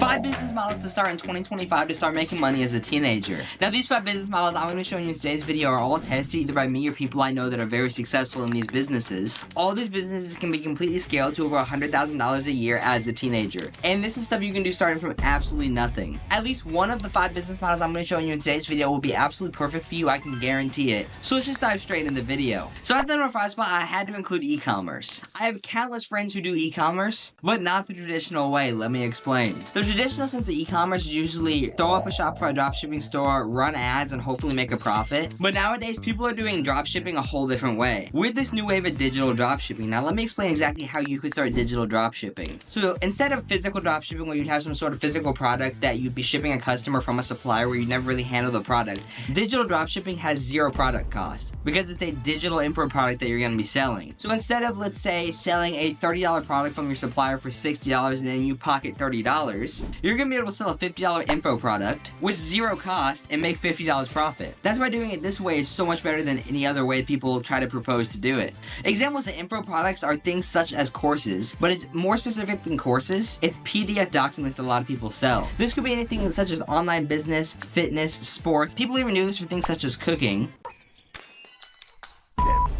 5 business models to start in 2025 to start making money as a teenager. Now, these 5 business models I'm going to be showing you in today's video are all tested either by me or people I know that are very successful in these businesses. All these businesses can be completely scaled to over $100,000 a year as a teenager. And this is stuff you can do starting from absolutely nothing. At least one of the 5 business models I'm going to be showing you in today's video will be absolutely perfect for you. I can guarantee it. So let's just dive straight into the video. So at the number 5 spot, I had to include e-commerce. I have countless friends who do e-commerce, but not the traditional way. Let me explain. The traditional sense of e-commerce is usually throw up a Shopify dropshipping store, run ads, and hopefully make a profit. But nowadays, people are doing dropshipping a whole different way with this new wave of digital dropshipping. Now, let me explain exactly how you could start digital dropshipping. So instead of physical dropshipping, where you'd have some sort of physical product that you'd be shipping a customer from a supplier where you never really handle the product, digital dropshipping has zero product cost because it's a digital info product that you're going to be selling. So instead of, let's say, selling a $30 product from your supplier for $60 and then you pocket $30, you're going to be able to sell a $50 info product with zero cost and make $50 profit. That's why doing it this way is so much better than any other way people try to propose to do it. Examples of info products are things such as courses, but it's more specific than courses. It's PDF documents that a lot of people sell. This could be anything such as online business, fitness, sports. People even do this for things such as cooking.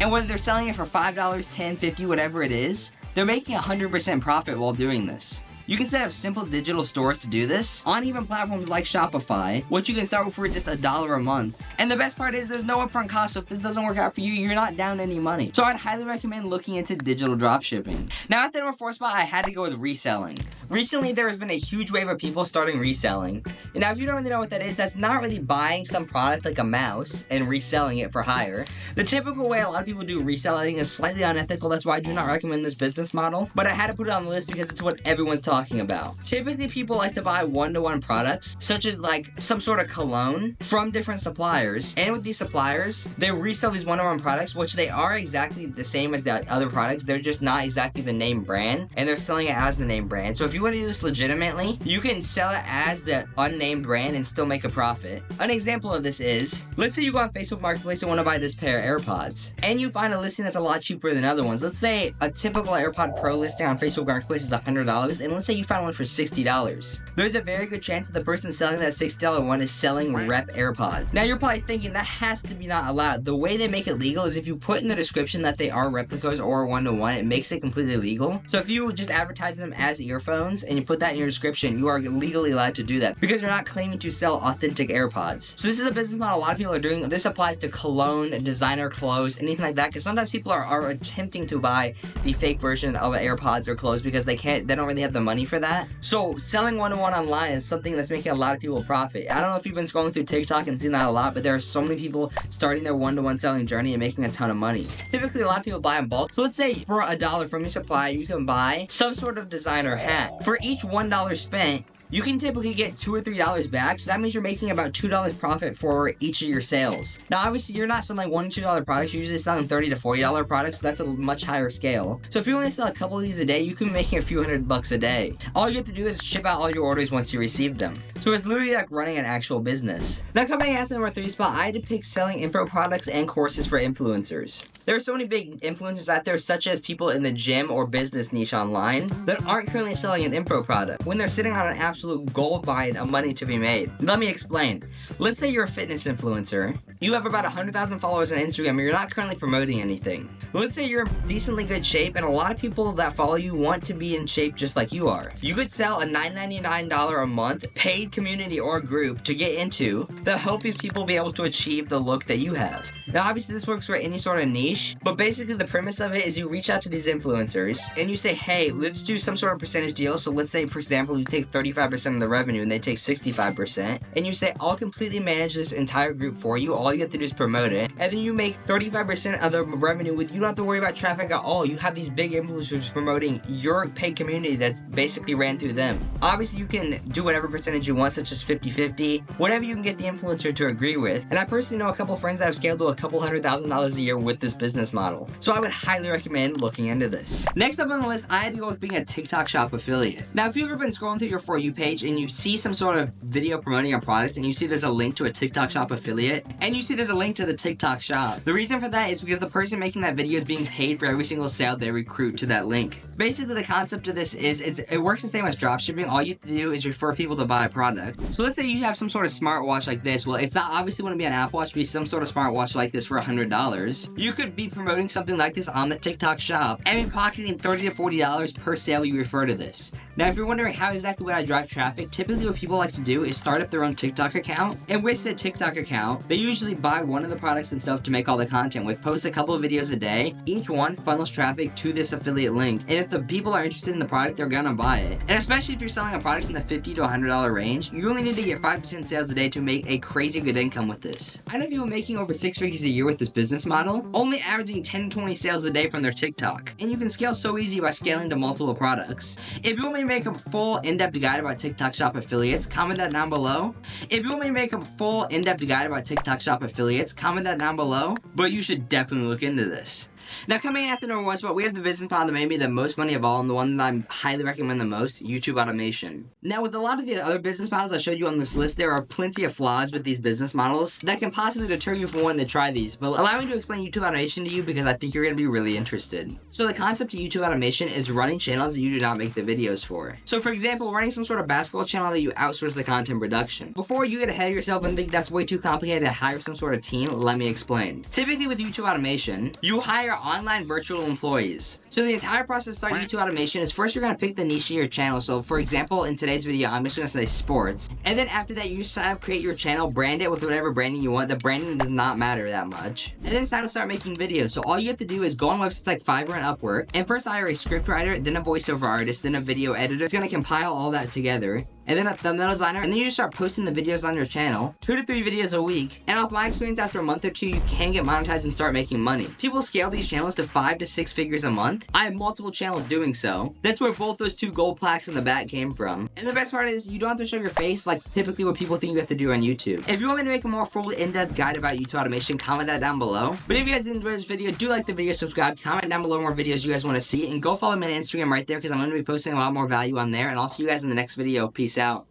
And whether they're selling it for $5, $10, $50, whatever it is, they're making 100% profit while doing this. You can set up simple digital stores to do this on even platforms like Shopify, which you can start with for just $1 a month. And the best part is there's no upfront cost, so if this doesn't work out for you, you're not down any money. So I'd highly recommend looking into digital dropshipping. Now at the number 4 spot, I had to go with reselling. Recently, there has been a huge wave of people starting reselling. And now if you don't really know what that is, that's not really buying some product like a mouse and reselling it for higher. The typical way a lot of people do reselling is slightly unethical. That's why I do not recommend this business model. But I had to put it on the list because it's what everyone's talking about. Typically, people like to buy one-to-one products, such as like some sort of cologne from different suppliers. And with these suppliers, they resell these one-to-one products, which they are exactly the same as the other products. They're just not exactly the name brand, and they're selling it as the name brand. So if you want to do this legitimately, you can sell it as the unnamed brand and still make a profit. An example of this is, let's say you go on Facebook Marketplace and want to buy this pair of AirPods, and you find a listing that's a lot cheaper than other ones. Let's say a typical AirPod Pro listing on Facebook Marketplace is $100, and let's say you find one for $60. There's a very good chance that the person selling that $60 one is selling rep AirPods. Now you're probably thinking that has to be not allowed. The way they make it legal is if you put in the description that they are replicas or one-to-one, it makes it completely legal. So if you just advertise them as earphones and you put that in your description, you are legally allowed to do that because you're not claiming to sell authentic AirPods. So this is a business model a lot of people are doing. This applies to cologne, designer clothes, anything like that, because sometimes people are attempting to buy the fake version of AirPods or clothes because they don't really have the money for that. So selling one-to-one online is something that's making a lot of people profit. I don't know if you've been scrolling through TikTok and seen that a lot, but there are so many people starting their one-to-one selling journey and making a ton of money. Typically, a lot of people buy in bulk. So let's say for $1 from your supplier, you can buy some sort of designer hat. For each $1 spent, you can typically get $2 or $3 back, so that means you're making about $2 profit for each of your sales. Now, obviously, you're not selling $1 to $2 products. You're usually selling $30 to $40 products, so that's a much higher scale. So if you only sell a couple of these a day, you can be making a few $100 a day. All you have to do is ship out all your orders once you receive them. So it's literally like running an actual business. Now, coming at the number 3 spot, I had to pick selling info products and courses for influencers. There are so many big influencers out there, such as people in the gym or business niche online, that aren't currently selling an info product when they're sitting on an absolute gold mine of money to be made. Let me explain. Let's say you're a fitness influencer. You have about 100,000 followers on Instagram and you're not currently promoting anything. Let's say you're in decently good shape and a lot of people that follow you want to be in shape just like you are. You could sell a $9.99 a month paid community or group to get into that help these people be able to achieve the look that you have. Now, obviously, this works for any sort of niche, but basically the premise of it is you reach out to these influencers and you say, hey, let's do some sort of percentage deal. So let's say, for example, you take 35% of the revenue and they take 65%, and you say, I'll completely manage this entire group for you. All you have to do is promote it, and then you make 35% of the revenue with, you don't have to worry about traffic at all. You have these big influencers promoting your paid community that's basically ran through them. Obviously, you can do whatever percentage you want, such as 50-50, whatever you can get the influencer to agree with. And I personally know a couple friends that have scaled to a couple $100,000 a year with this business model. So I would highly recommend looking into this. Next up on the list, I had to go with being a TikTok shop affiliate. Now, if you've ever been scrolling through your For You page and you see some sort of video promoting a product and you see there's a link to a TikTok shop affiliate and you see there's a link to the TikTok shop, the reason for that is because the person making that video is being paid for every single sale they recruit to that link. Basically, the concept of this is it works the same as dropshipping. All you have to do is refer people to buy a product. So let's say you have some sort of smartwatch like this. Well, it's not obviously wouldn't be an Apple Watch, but some sort of smartwatch like this for $100. You could be promoting something like this on the TikTok shop and be pocketing $30 to $40 per sale you refer to this. Now, if you're wondering how exactly would I drive traffic, typically what people like to do is start up their own TikTok account, and with said TikTok account, they usually buy one of the products themselves to make all the content with, post a couple of videos a day. Each one funnels traffic to this affiliate link, and if the people are interested in the product, they're gonna buy it. And especially if you're selling a product in the $50 to $100 range, you only need to get 5 to 10 sales a day to make a crazy good income with this. I know people making over 6 figures a year with this business model, only averaging 10 to 20 sales a day from their TikTok. And you can scale so easy by scaling to multiple products. If you want me to make a full in-depth guide about TikTok shop affiliates, comment that down below. If you want me to make a full in-depth guide about TikTok shop affiliates, comment that down below. But you should definitely look into this. Now, coming in at the number 1 spot, we have the business model that made me the most money of all, and the one that I highly recommend the most, YouTube automation. Now, with a lot of the other business models I showed you on this list, there are plenty of flaws with these business models that can possibly deter you from wanting to try these, but allow me to explain YouTube automation to you because I think you're going to be really interested. So the concept of YouTube automation is running channels that you do not make the videos for. So for example, running some sort of basketball channel that you outsource the content production. Before you get ahead of yourself and think that's way too complicated to hire some sort of team, let me explain. Typically with YouTube automation, you hire online virtual employees. So the entire process to start YouTube automation is first you're going to pick the niche of your channel. So for example, in today's video, I'm just going to say sports. And then after that, you sign up, create your channel, brand it with whatever branding you want. The branding does not matter that much. And then it's time to start making videos. So all you have to do is go on websites like Fiverr and Upwork, and first hire a scriptwriter, then a voiceover artist, then a video editor. It's going to compile all that together. And then a thumbnail designer, and then you just start posting the videos on your channel, 2 to 3 videos a week. And off my experience, after a month or 2, you can get monetized and start making money. People scale these channels to 5 to 6 figures a month. I have multiple channels doing so. That's where both those 2 gold plaques in the back came from. And the best part is you don't have to show your face like typically what people think you have to do on YouTube. If you want me to make a more full in-depth guide about YouTube automation, comment that down below. But if you guys enjoyed this video, do like the video, subscribe, comment down below more videos you guys want to see, and go follow me on Instagram right there because I'm going to be posting a lot more value on there. And I'll see you guys in the next video. Peace out.